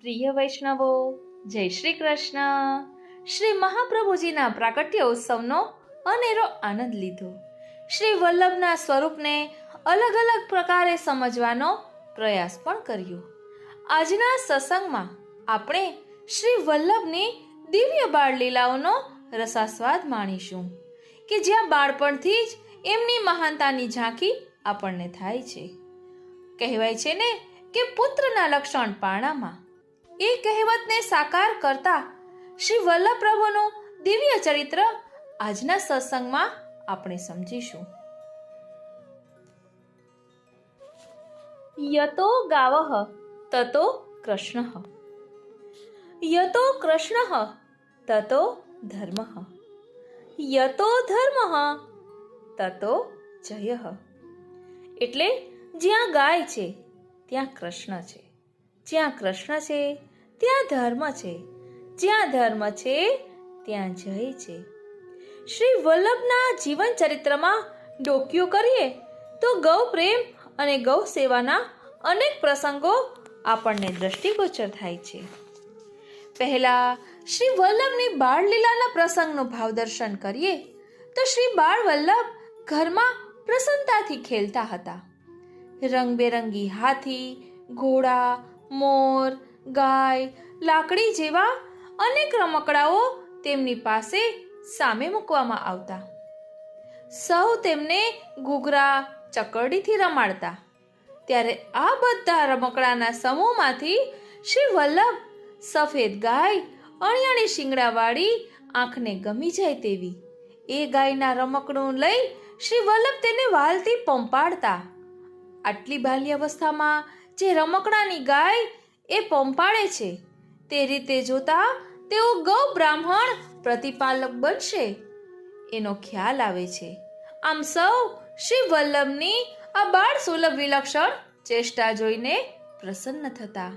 પ્રિય વૈષ્ણવો, જય શ્રી કૃષ્ણ. શ્રી મહાપ્રભુજીના પ્રાકટ્ય ઉત્સવનો અનેરો આનંદ લીધો. શ્રી વલ્લભના સ્વરૂપને અલગ અલગ પ્રકારે સમજવાનો પ્રયાસ પણ કર્યો. આજના સત્સંગમાં આપણે શ્રી વલ્લભની દિવ્ય બાળ લીલાઓનો રસાસ્વાદ માણીશું કે જ્યાં બાળપણથી જ એમની મહાનતાની ઝાંખી આપણને થાય છે. કહેવાય છે ને કે પુત્રના લક્ષણ પારણામાં. એ કહેવતને સાકાર કરતા શ્રી વલ્લભ પ્રભુનું દિવ્ય ચરિત્ર આજના સત્સંગમાં આપણે સમજીશું. યતો ગાવઃ તતો કૃષ્ણઃ, યતો કૃષ્ણઃ તતો ધર્મઃ, યતો ધર્મઃ તતો જયઃ. એટલે જ્યાં ગાય છે ત્યાં કૃષ્ણ છે, જ્યાં કૃષ્ણ છે ત્યાં ધર્મ છે, જ્યાં ધર્મ છે ત્યાં જય છે. શ્રી વલ્લભના જીવન ચરિત્રમાં ડોકિયું કરીએ તો ગૌ પ્રેમ અને ગૌ સેવાના અનેક પ્રસંગો આપણને દ્રષ્ટિગોચર થાય છે. પહેલા શ્રી વલ્લભની બાળ લીલાના પ્રસંગનું ભાવદર્શન કરીએ તો શ્રી બાળ વલ્લભ ઘરમાં પ્રસન્નતાથી ખેલતા હતા. રંગબેરંગી હાથી, ઘોડા, મોર, ગાય, લાકડી જેવા અનેક રમકડાઓ તેમની પાસે સામે મૂકવામાં આવતા. સૌ તેમને ઘૂઘરા, ચકરડીથી રમાડતા. ત્યારે આ બધા રમકડાના સમૂહમાંથી શ્રી વલ્લભ સફેદ ગાય, અણિયાળી શિંગડાવાળી, આંખને ગમી જાય તેવી એ ગાયના રમકડું લઈ શ્રી વલ્લભ તેને વાલથી પંપાડતા. આટલી બાલ્યાવસ્થામાં જે રમકડાની ગાય એ પંપાડે છે તે રીતે જોતા તેઓ ગૌ બ્રાહ્મણ પ્રતિપાલક બનશે એનો ખ્યાલ આવે છે. આમ સૌ શ્રી વલ્લભની આ બાળ સુલભ વિલક્ષણ ચેષ્ટા જોઈને પ્રસન્ન થતા.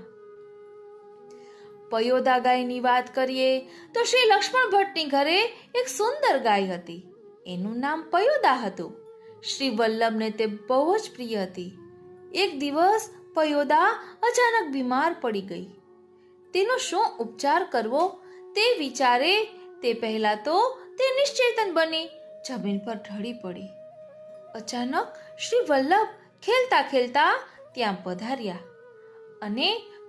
પયોદા ગાયની વાત કરીએ તો શ્રી લક્ષ્મણ ભટ્ટની ઘરે એક સુંદર ગાય હતી. એનું નામ પયોદા હતું. શ્રી વલ્લભને તે બહુ જ પ્રિય હતી. એક દિવસ પયોદા અચાનક બીમાર પડી ગઈ. તેનો શું ઉપચાર કરવો તે વિચારે તે પહેલા તો તે નિશ્ચેતન બની જમીન પર ઢળી પડી. અચાનક શ્રી વલ્લભ ખેલતા ખેલતા ત્યાં પધાર્યા અને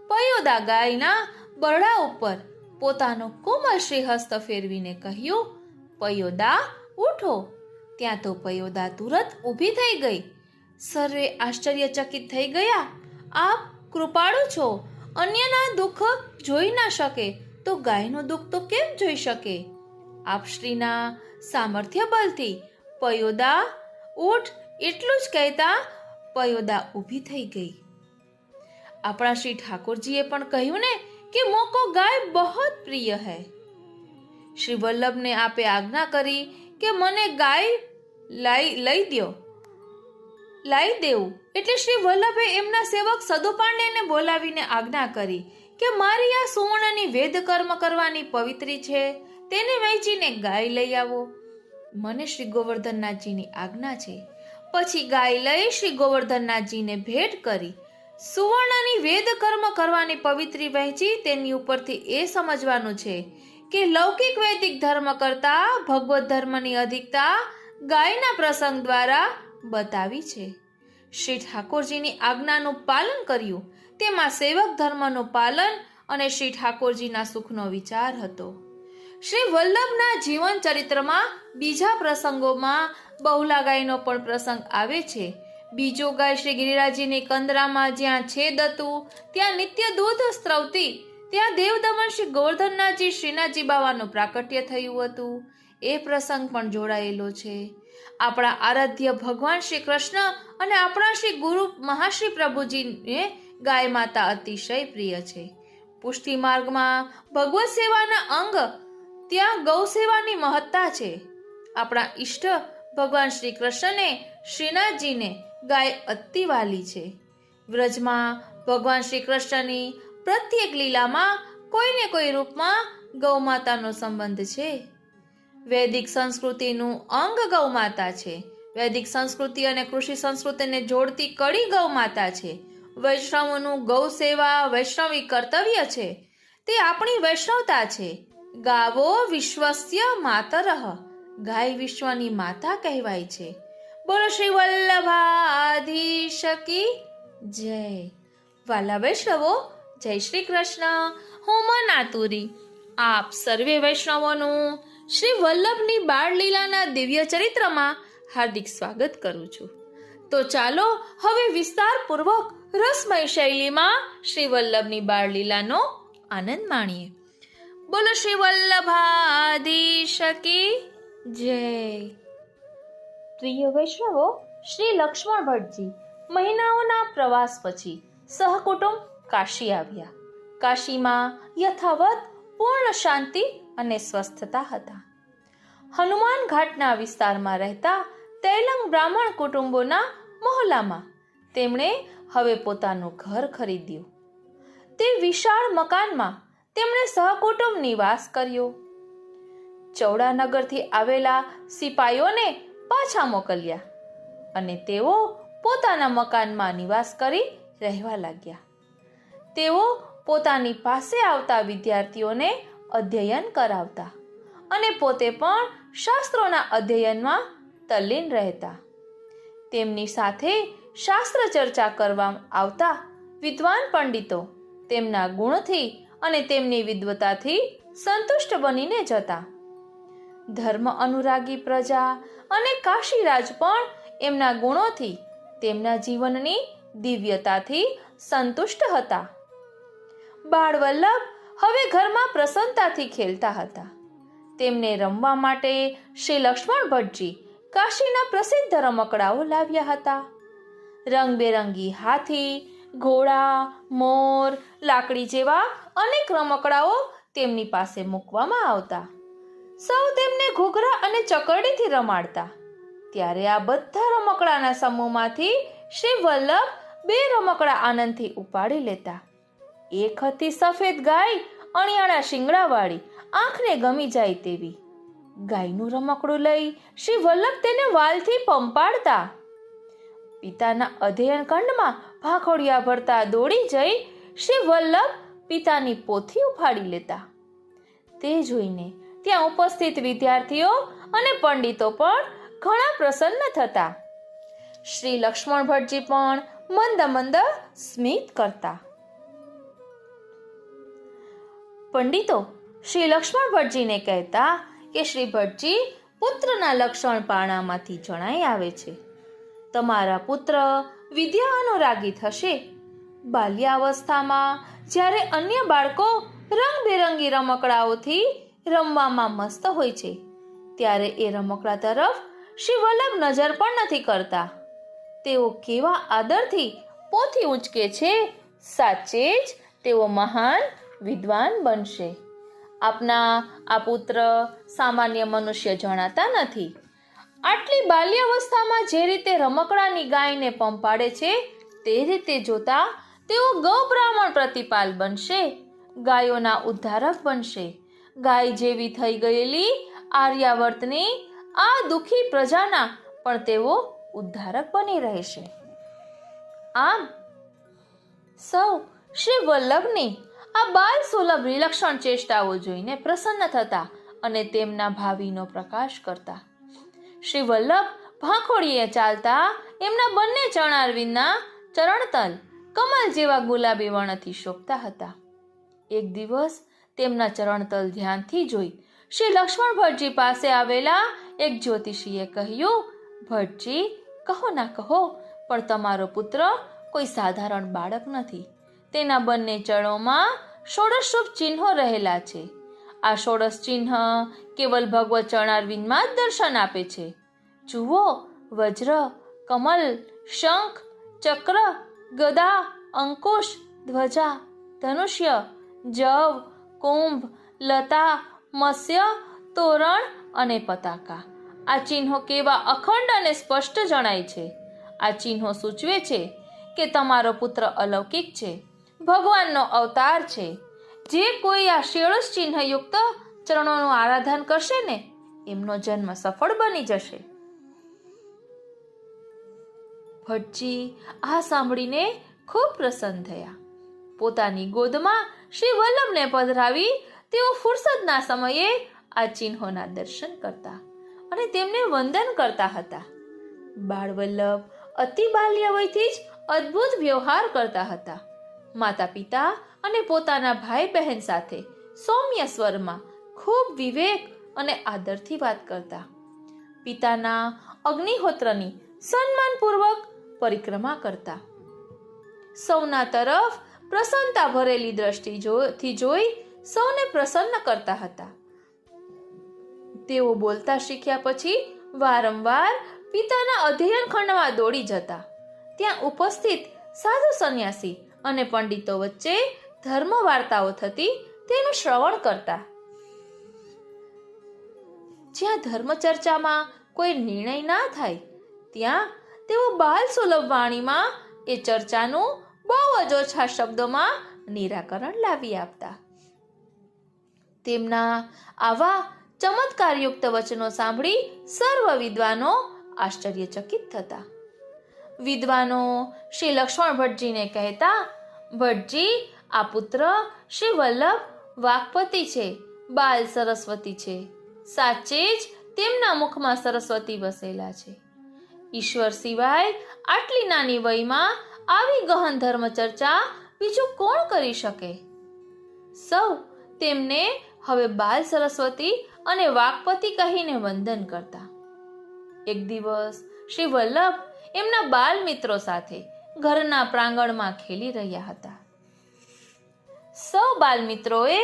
પયોદા ગાયના બરડા ઉપર પોતાનો કોમળ શ્રી હસ્ત ફેરવીને કહ્યું, પયોદા ઉઠો. ત્યાં તો પયોદા તુરત ઊભી થઈ ગઈ. સર્વે આશ્ચર્યચકિત થઈ ગયા. આપ કૃપાળુ છો, અન્યના દુઃખ જોઈ ના શકે તો ગાયનું દુઃખ તો કેમ જોઈ શકે? આપ શ્રીના સામર્થ્ય બલથી પયોદા ઉઠ એટલું જ કહેતા પયોદા ઊભી થઈ ગઈ. આપણા શ્રી ઠાકોરજીએ પણ કહ્યું ને કે મોકો ગાય બહોત પ્રિય હૈ. શ્રી વલ્લભને આપે આજ્ઞા કરી કે મને ગાય લાઈ દેવું. એટલે શ્રી વલ્લભે એમના સેવક સદુપાંડેને બોલાવીને આજ્ઞા કરી કે મારી આ સુવર્ણની વેદ કર્મ કરવાની પવિત્રી છે તેને વહેંચીને ગાય લઈ આવો. મને શ્રી ગોવર્ધનનાથજીની આજ્ઞા છે. પછી ગાય લઈ શ્રી ગોવર્ધનનાથજીને ભેટ કરી સુવર્ણની વેદ કર્મ કરવાની પવિત્રી વહેંચી. તેની ઉપરથી એ સમજવાનું છે કે લૌકિક વૈદિક ધર્મ કરતા ભગવત ધર્મની અધિકતા ગાયના પ્રસંગ દ્વારા બતાવી છે. શ્રી ઠાકોરજીની આજ્ઞાનું પાલન કર્યું. તેમાં સેવક ધર્મનું પાલન અને શ્રી ઠાકોરજીના સુખનો વિચાર હતો. શ્રી વલ્લભના જીવન ચરિત્રમાં બીજા પ્રસંગોમાં બહુલા ગાયનો પણ પ્રસંગ આવે છે. બીજો ગાય શ્રી ગિરિરાજજીની કંદરામાં જ્યાં છેદ હતું ત્યાં નિત્ય દૂધ સ્ત્રવતી. ત્યાં દેવદમન શ્રી ગોવર્ધનનાથજી શ્રીનાથજી બાવાનું પ્રાકટ્ય થયું હતું. એ પ્રસંગ પણ જોડાયેલો છે. આપણા આરાધ્ય ભગવાન શ્રી કૃષ્ણ અને આપણા શ્રી ગુરુ મહાશ્રી પ્રભુજીને ગાય માતા અતિશય પ્રિય છે. પુષ્ટિ માર્ગમાં ભગવત સેવાના અંગ ત્યાં ગૌ સેવાની મહત્તા છે. આપણા ઈષ્ટ ભગવાન શ્રી કૃષ્ણને શ્રીનાથજીને ગાય અતિ વાલી છે. વ્રજમાં ભગવાન શ્રી કૃષ્ણની પ્રત્યેક લીલામાં કોઈને કોઈ રૂપમાં ગૌ માતાનો સંબંધ છે. વૈદિક સંસ્કૃતિનું અંગ ગૌ માતા છે. વૈદિક સંસ્કૃતિ અને કૃષિ સંસ્કૃતિને જોડતી કડી ગૌ માતા છે. વૈષ્ણવોનું ગૌ સેવા વૈષ્ણવી કર્તવ્ય છે. તે આપણી વૈષ્ણવતા છે. ગાવો વિશ્વસ્ય માતરઃ, ગાય વિશ્વની માતા કહેવાય છે. બોલો શ્રી વલ્લભાધીશ કી જય. વાલા વૈષ્ણવો, જય શ્રી કૃષ્ણ. હું મન આતુરી આપ સર્વે વૈષ્ણવોનું શ્રી વલ્લભની બાળલીલાના દિવ્ય ચરિત્રમાં હાર્દિક સ્વાગત કરું છું. તો ચાલો હવે વિસ્તારપૂર્વક રસમય શૈલીમાં શ્રી વલ્લભની બાળલીલાનો આનંદ માણીએ. બોલો શ્રી વલ્લભાધીશ કી જય. પ્રિય વૈષ્ણવો, શ્રી લક્ષ્મણ ભટ્ટજી મહિનાઓના પ્રવાસ પછી સહકુટુંબ કાશી આવ્યા. કાશીમાં યથાવત પૂર્ણ શાંતિ અને સ્વસ્થતા હતા. હનુમાન ઘાટના વિસ્તારમાં રહેતા તૈલંગ બ્રાહ્મણ કુટુંબોના મહોલ્લામાં તેમણે હવે પોતાનું ઘર ખરીદ્યું. તે વિશાળ મકાનમાં તેમણે સહકુટુંબ નિવાસ કર્યો. ચૌડાનગરથી આવેલા સિપાઈઓને પાછા મોકલ્યા અને તેઓ પોતાના મકાનમાં નિવાસ કરી રહેવા લાગ્યા. તેઓ પોતાની પાસે આવતા વિદ્યાર્થીઓને અધ્યયન કરાવતા અને પોતે પણ શાસ્ત્રોના અધ્યયનમાં તલ્લીન રહેતા. તેમની સાથે શાસ્ત્ર ચર્ચા કરવા આવતા વિદ્વાન પંડિતો તેમના ગુણથી અને તેમની વિદ્વતાથી સંતુષ્ટ બનીને જતા. ધર્મ અનુરાગી પ્રજા અને કાશીરાજ પણ એમના ગુણોથી, તેમના જીવનની દિવ્યતાથી સંતુષ્ટ હતા. બાળ વલ્લભ હવે ઘરમાં પ્રસન્નતાથી ખેલતા હતા. તેમને રમવા માટે શ્રી લક્ષ્મણ ભટ્ટજી કાશીના પ્રસિદ્ધ રમકડાઓ લાવ્યા હતા. રંગબેરંગી હાથી, ઘોડા, મોર, લાકડી જેવા અનેક રમકડાઓ તેમની પાસે મૂકવામાં આવતા. સૌ તેમને ઘૂઘરા અને ચકરડીથી રમાડતા. ત્યારે આ બધા રમકડાના સમૂહમાંથી શ્રી વલ્લભ બે રમકડા આનંદથી ઉપાડી લેતા. એક હતી સફેદ ગાય, અણિયાળા શિંગડાવાળી, આંખને ગમી જાય તેવી. ગાયનું રમકડું લઈ શ્રી વલ્લભ તેને વાલથી પંપાડતા. પિતાના અધ્યયન ખંડમાં ભાખોડિયા ભરતા દોડી જઈ શ્રી વલ્લભ પિતાની પોથી ઉપાડી લેતા. તે જોઈને ત્યાં ઉપસ્થિત વિદ્યાર્થીઓ અને પંડિતો પણ ઘણા પ્રસન્ન થતા. શ્રી લક્ષ્મણ ભટ્ટજી પણ મંદ મંદ સ્મિત કરતા. પંડિતો શ્રી લક્ષ્મણ ભટ્ટજીને કહેતા કે શ્રી ભટ્ટજી, પુત્રના લક્ષણ પારણામાંથી જણાઈ આવે છે. તમારા પુત્ર વિદ્યા અનુરાગી થશે. બાલ્યાવસ્થામાં જ્યારે અન્ય બાળકો રંગબેરંગી રમકડાઓથી રમવામાં મસ્ત હોય છે, ત્યારે એ રમકડા તરફ શ્રી વલ્લભ નજર પણ નથી કરતા. તેઓ કેવા આદરથી પોથી ઉંચકે છે. સાચે જ તેઓ મહાન વિદ્વાન બનશે. આપના આ પુત્ર સામાન્ય મનુષ્ય જણાતા નથી. આટલી બાલ્યાવસ્થામાં જે રીતે રમકડાની ગાયને પંપાડે છે, તે રીતે જોતા તેઓ ગૌ બ્રાહ્મણ પ્રતિપાલ બનશે, ગાયોના ઉદ્ધારક બનશે. ગાય જેવી થઈ ગયેલી આર્યાવર્તની આ દુઃખી પ્રજાના પણ તેઓ ઉદ્ધારક બની રહેશે. આમ સૌ શ્રી વલ્લભની આ બાલ સુલભ વિલક્ષણ ચેષ્ટાઓ જોઈને પ્રસન્ન થતા અને તેમના ભાવિનો પ્રકાશ કરતા. શ્રી વલ્લભ ભાંખોળીએ ચાલતા એમના બંને ચરણારવિંદના ચરણતલ કમલ જેવા ગુલાબી વર્ણથી શોભતા હતા. એક દિવસ તેમના ચરણતલ ધ્યાનથી જોઈ શ્રી લક્ષ્મણ ભટ્ટજી પાસે આવેલા એક જ્યોતિષીએ કહ્યું, ભટ્ટજી, કહો ના કહો, પણ તમારો પુત્ર કોઈ સાધારણ બાળક નથી. તેના બંને ચરણોમાં ષોડશરૂપ ચિહ્નો રહેલા છે. આ ષોડશ ચિહ્ન કેવલ ભગવત ચરણારવિંદમાં જ દર્શન આપે છે. જુઓ, વજ્ર, કમલ, શંખ, ચક્ર, ગદા, અંકુશ, ધ્વજા, ધનુષ્ય, જવ, કુંભ, લતા, મત્સ્ય, તોરણ અને પતાકા. આ ચિહ્નો કેવા અખંડ અને સ્પષ્ટ જણાય છે. આ ચિહ્નો સૂચવે છે કે તમારો પુત્ર અલૌકિક છે, ભગવાનનો અવતાર છે. જે કોઈ આ ષોડશ ચિહ્નયુક્ત ચરણોનું આરાધન કરશે ને, એમનો જન્મ સફળ બની જશે. ભટ્ટજી આ સાંભળીને ખૂબ પ્રસન્ન થયા. પોતાની ગોદમાં શ્રી વલ્લભને પધરાવી તેઓ ફુરસદના સમયે આ ચિહ્નોના દર્શન કરતા અને તેમને વંદન કરતા હતા. બાળ વલ્લભ અતિ બાલ્ય વયથી જ અદ્ભુત વ્યવહાર કરતા હતા. માતા પિતા અને પોતાના ભાઈ બહેન સાથે સૌમ્ય સ્વરમાં ખૂબ વિવેક અને આદરથી વાત કરતા. પિતાના અગ્નિહોત્રની સન્માનપૂર્વક પરિક્રમા કરતા. સૌના તરફ પ્રસન્નતા ભરેલી દ્રષ્ટિથી જોઈ સૌને પ્રસન્ન કરતા હતા. તેઓ બોલતા શીખ્યા પછી વારંવાર પિતાના અધ્યયન ખંડમાં દોડી જતા. ત્યાં ઉપસ્થિત સાધુ સંન્યાસી અને પંડિતો વચ્ચે ધર્મ વાર્તાઓ થતી તેનું શ્રવણ કરતા. જ્યાં ધર્મ ચર્ચામાં કોઈ નિર્ણય ના થાય ત્યાં તેઓ બાલ સુલભ વાણીમાં એ ચર્ચાનું બહુ જ ઓછા શબ્દોમાં નિરાકરણ લાવી આપતા. તેમના આવા ચમત્કારયુક્ત વચનો સાંભળી સર્વ વિદ્વાનો આશ્ચર્યચકિત થતા. વિદ્વાનો શ્રી લક્ષ્મણ ભટ્ટજીને કહેતા, ભટ્ટજી, આ પુત્ર શ્રી વલ્લભ વાક્પતિ છે, બાલ સરસ્વતી છે. સાચે જ તેમના મુખમાં સરસ્વતી વસેલા છે. ઈશ્વર સિવાય આટલી નાની વયમાં આવી ગહન ધર્મ ચર્ચા બીજું કોણ કરી શકે? સૌ તેમને હવે બાલ સરસ્વતી અને વાક્પતિ કહીને વંદન કરતા. એક દિવસ શ્રી વલ્લભ એમના બાલ મિત્રો સાથે ઘરના પ્રાંગણમાં ખેલી રહ્યા હતા. સૌ બાલ મિત્રોએ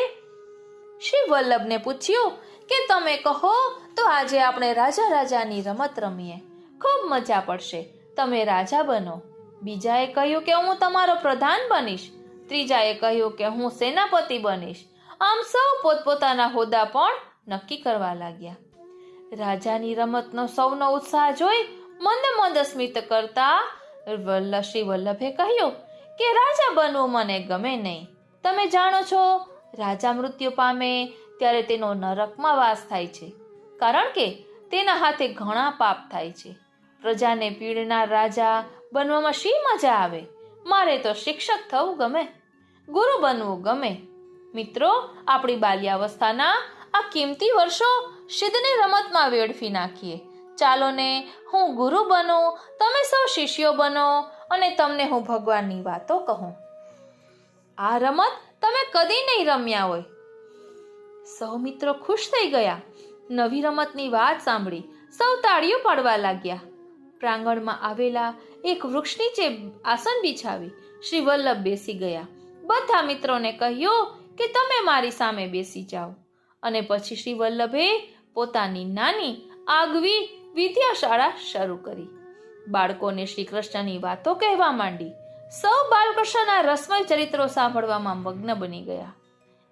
શ્રી વલ્લભને પૂછ્યું કે તમે કહો તો આજે આપણે રાજા રાજાની રમત રમીએ, ખૂબ મજા પડશે, તમે રાજા બનો. બીજાએ કહ્યું કે હું તમારો પ્રધાન બનીશ. ત્રીજાએ કહ્યું કે હું સેનાપતિ બનીશ. આમ સૌ પોતપોતાના હોદ્દા પણ નક્કી કરવા લાગ્યા. રાજાની રમતનો સૌનો ઉત્સાહ જોઈ મંદ મંદ સ્મિત કરતા શ્રી વલ્લભે કહ્યું કે રાજા બનવું મને ગમે નહીં. તમે જાણો છો, રાજા મૃત્યુ પામે ત્યારે તેનો નરકમાં વાસ થાય છે, કારણ કે તેના હાથે ઘણા પાપ થાય છે. પ્રજાને પીડનાર રાજા બનવામાં શી મજા આવે? મારે તો શિક્ષક થવું ગમે, ગુરુ બનવું ગમે. મિત્રો, આપણી બાલ્યાવસ્થાના આ કિંમતી વર્ષો સિદ્ધની રમતમાં વેડફી નાખીએ. ચાલો ને, હું ગુરુ બનું, તમે સૌ શિષ્યો બનો અને તમને હું ભગવાનની વાતો કહું. આ રમત તમે કદી નહીં રમ્યા હોય. સૌ મિત્રો ખુશ થઈ ગયા. નવી રમતની વાત સાંભળી સૌ તાળીઓ પાડવા લાગ્યા. પ્રાંગણમાં આવેલા એક વૃક્ષ નીચે આસન બિછાવી શ્રી વલ્લભ બેસી ગયા. બધા મિત્રોને કહ્યું કે તમે મારી સામે બેસી જાઓ. અને પછી શ્રી વલ્લભે પોતાની નાની આગવી વિદ્યાશાળા શરૂ કરી. બાળકોને શ્રી કૃષ્ણની વાતો કહેવા માંડી. સૌ બાલકૃષ્ણના રસમય ચરિત્રો સાંભળવામાં મગ્ન બની ગયા.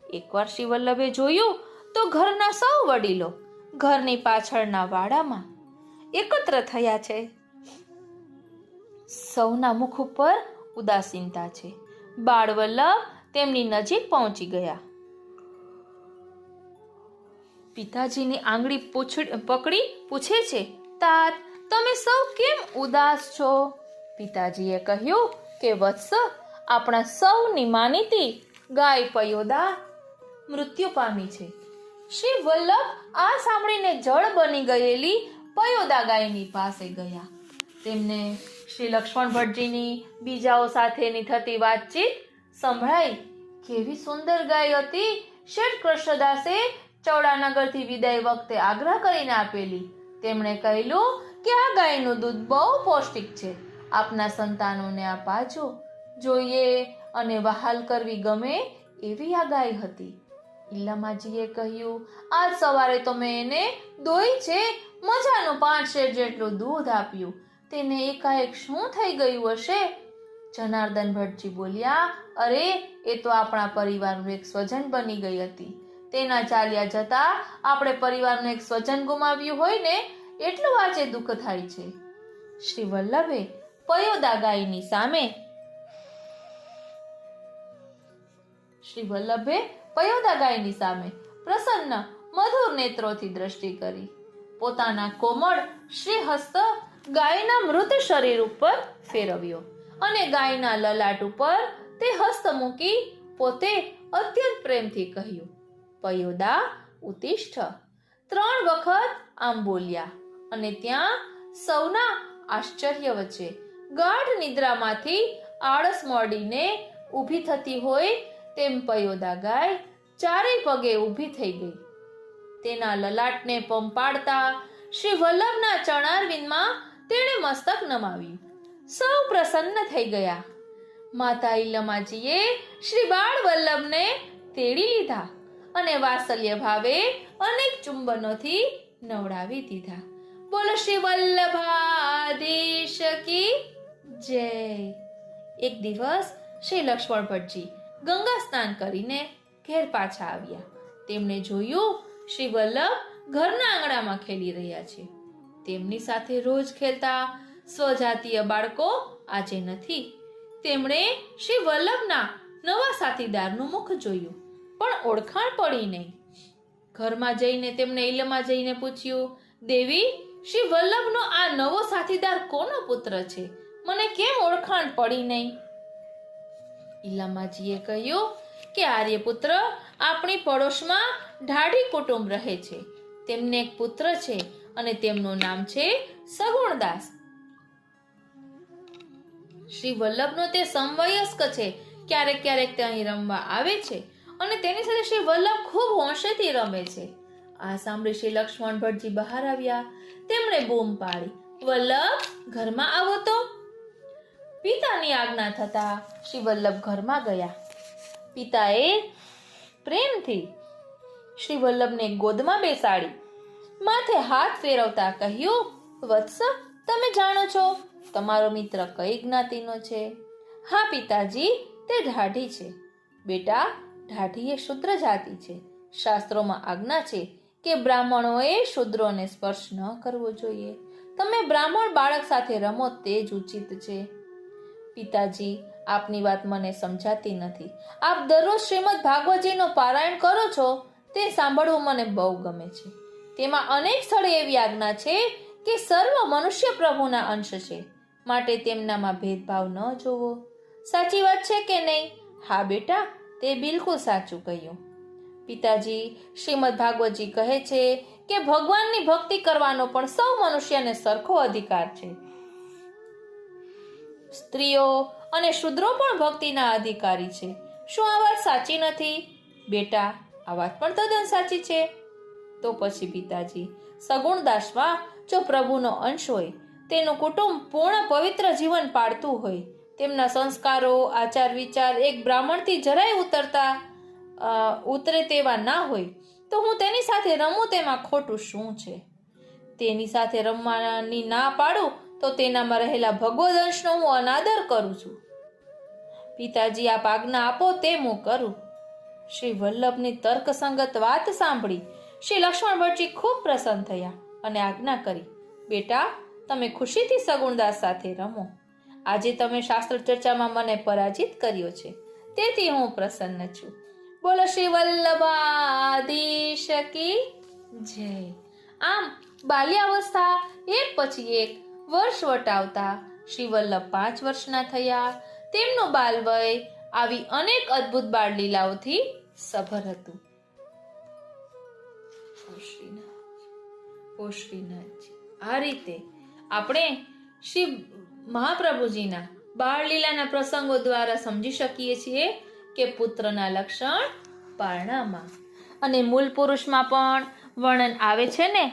એકવાર શ્રી વલ્લભે જોયું તો ઘરના સૌ વડીલો ઘરની પાછળના વાડામાં એકત્ર થયા છે. સૌના મુખ ઉપર ઉદાસીનતા છે. બાળ વલ્લભ તેમની નજીક પહોંચી ગયા. પિતાજીની આંગળી પકડી પૂછે છે, તાત, તમે સૌ કેમ ઉદાસ છો? પિતાજીએ કહ્યું કે વત્સ, આપણા સૌની માનીતી ગાય પયોદા મૃત્યુ પામી છે. શ્રી વલ્લભ આ સાંભળીને જળ બની ગયેલી પયોદા ગાયની પાસે ગયા. તેમને શ્રી લક્ષ્મણ ભટ્ટજીની બીજાઓ સાથેની થતી વાતચીત સંભળાઈ. કેવી સુંદર ગાય હતી! શેઠ કૃષ્ણદાસે ચૌડાનગરથી વિદાય વખતે આગ્રહ કરીને આપેલી. તેમણે કહેલું કે આ ગાયનું દૂધ બહુ પૌષ્ટિક છે, આપના સંતાનોને આ પાજો. જોઈએ અને વહાલ કરવી ગમે એવી આ ગાય હતી. ઈલામાજીએ કહ્યું, આજ સવારે તો મેં એને દોઈ છે, મજાનું 5 શેર જેટલું દૂધ આપ્યું. તેને એકાએક શું થઈ ગયું હશે? જનાર્દન ભટ્ટજી બોલ્યા, અરે, એ તો આપણા પરિવારનું એક સ્વજન બની ગઈ હતી. તેના ચાલ્યા જતા આપણે પરિવારનું એક સ્વજન ગુમાવ્યું હોય ને, એટલું આજે દુઃખ થાય છે. શ્રી વલ્લભે પયોદા ગાયની સામે પ્રસન્ન મધુર નેત્રોથી દ્રષ્ટિ કરી. પોતાના કોમળ શ્રી હસ્ત ગાયના મૃત શરીર ઉપર ફેરવ્યો અને ગાયના લલાટ ઉપર તે હસ્ત મૂકી પોતે અત્યંત પ્રેમથી કહ્યું, પયોદા ઉત્તિષ્ઠ. 3 વખત આમ બોલ્યા અને ત્યાં સૌના આશ્ચર્ય વચ્ચે ગાઢ નિદ્રામાંથી આળસ મોડીને ઊભી થતી હોય તેમ પયોદા ગાય ચારેય પગે ઊભી થઈ ગઈ. તેના લલાટને પંપાડતા શ્રી વલ્લભના ચરણારવિંદમાં તેણે મસ્તક નમાવ્યું. સૌ પ્રસન્ન થઈ ગયા. માતા ઈલમાજીએ શ્રી બાળ વલ્લભને તેડી લીધા અને વાત્સલ્ય ભાવે અનેક ચુંબનોથી નવડાવી દીધા. બોલો શ્રી વલ્લભાધીશ કી જય. એક દિવસ શ્રી લક્ષ્મણ ભટ્ટજી ગંગા સ્નાન કરીને ઘેર પાછા આવ્યા. તેમણે જોયું શ્રી વલ્લભ ઘરના આંગણામાં ખેલી રહ્યા છે. તેમની સાથે રોજ ખેલતા સ્વજાતીય બાળકો આજે નથી. તેમણે શ્રી વલ્લભના નવા સાથીદારનું મુખ જોયું, પણ ઓળખાણ પડી નહીં. ઘરમાં જઈને તેમણે ઈલમાજીને પૂછ્યું, દેવી, શ્રી વલ્લભનો આ નવો સાથીદાર કોનો પુત્ર છે? મને કેમ ઓળખાણ પડી નહીં? ઈલમાજીએ કહ્યું કે આર્યપુત્ર આપણી પડોશમાં ઢાઢી કુટુંબ રહે છે. તેમને એક પુત્ર છે અને તેમનું નામ છે સગુણદાસ. શ્રી વલ્લભનો તે સમવયસ્ક છે. ક્યારેક ક્યારેક તે અહીં રમવા આવે છે અને તેની સાથે શ્રી વલ્લભ ખૂબ હોંશેથી રમે છે. આ સાંભળી શ્રી લક્ષ્મણ ભટ્ટજી બહાર આવ્યા. તેમણે બૂમ પાડી, વલ્લભ, ઘરમાં આવો તો. પિતાની આજ્ઞા થતા શ્રી વલ્લભ ઘરમાં ગયા. પિતાએ પ્રેમથી શ્રી વલ્લભને ગોદમાં બેસાડી માથે હાથ ફેરવતા કહ્યું, વત્સ, તમે જાણો છો તમારો મિત્ર કઈ જ્ઞાતિનો છે? હા પિતાજી, તે ઢાઢી છે. બેટા, ઢાઢી એ શુદ્ર જાતિ છે. શાસ્ત્રોમાં આજ્ઞા છે કે બ્રાહ્મણોએ શુદ્રોને સ્પર્શ ન કરવો જોઈએ. તમે બ્રાહ્મણ બાળક સાથે રમો તે જ ઉચિત છે. પિતાજી, આપની વાત મને સમજાતી નથી. આપ દરરોજ શ્રીમદ ભાગવતજીનો પારાયણ કરો છો તે સાંભળવું મને બહુ ગમે છે. તેમાં અનેક સ્થળે એવી આજ્ઞા છે કે સર્વ મનુષ્ય પ્રભુના અંશ છે, માટે તેમનામાં ભેદભાવ ન જોવો. સાચી વાત છે કે નહીં? હા બેટા, તે બિલકુલ સાચું કહ્યું. પિતાજી, શ્રીમદ ભાગવતજી કહે છે કે ભગવાનની ભક્તિ કરવાનો પણ સૌ મનુષ્યને સરખો અધિકાર છે. સ્ત્રીઓ અને શૂદ્રો પણ ભક્તિના અધિકારી છે. શું આ વાત સાચી નથી? બેટા, આ વાત પણ તદ્દન સાચી છે. તો પછી પિતાજી, સગુણદાસમાં જો પ્રભુનો અંશ હોય, તેનું કુટુંબ પૂર્ણ પવિત્ર જીવન પાડતું હોય, તેમના સંસ્કારો, આચાર વિચાર એક બ્રાહ્મણથી જરાય ઉતરે તેવા ના હોય, તો હું તેની સાથે રમું તેમાં ખોટું શું છે? તેની સાથે રમવાની ના પાડું તો તેનામાં રહેલા ભગવદ અંશનો હું અનાદર કરું છું. પિતાજી, આપ આજ્ઞા આપો તે હું કરું. શ્રી વલ્લભની તર્કસંગત વાત સાંભળી શ્રી લક્ષ્મણ ભટ્ટજી ખૂબ પ્રસન્ન થયા અને આજ્ઞા કરી, બેટા, તમે ખુશીથી સગુણદાસ સાથે રમો. આજે તમે શાસ્ત્ર ચર્ચામાં મને પરાજિત કર્યો છે, તેથી હું પ્રસન્ન છું. બોલો શ્રી વલ્લભાધીશ કી જય. આમ બાલ્યાવસ્થા એક પછી એક વર્ષ વટાવતા શ્રી વલ્લભ 5 વર્ષના થયા. તેમનું બાલવય આવી અનેક અદ્ભુત બાળ લીલાઓથી સભર હતું. આ રીતે આપણે શ્રી મહાપ્રભુજીના બાળ લીલાના પ્રસંગો દ્વારા સમજી શકીએ છીએ કે પુત્રના લક્ષણ પારણામાં અને મૂળ પુરુષમાં પણ વર્ણન આવે છે ને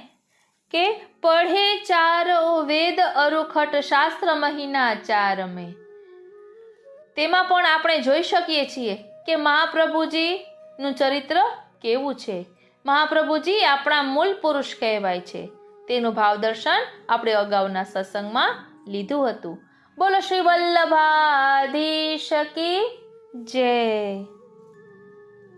કે પઢે ચારો વેદ અરુખટ શાસ્ત્ર મહિના 4 મેં. તેમાં પણ આપણે જોઈ શકીએ છીએ કે મહાપ્રભુજીનું ચરિત્ર કેવું છે. મહાપ્રભુજી આપણા મૂળ પુરુષ કહેવાય છે. તેનું ભાવદર્શન આપણે અગાઉના સત્સંગમાં લીધું હતું. બોલો શ્રી વલ્લભાધીશ કી જય.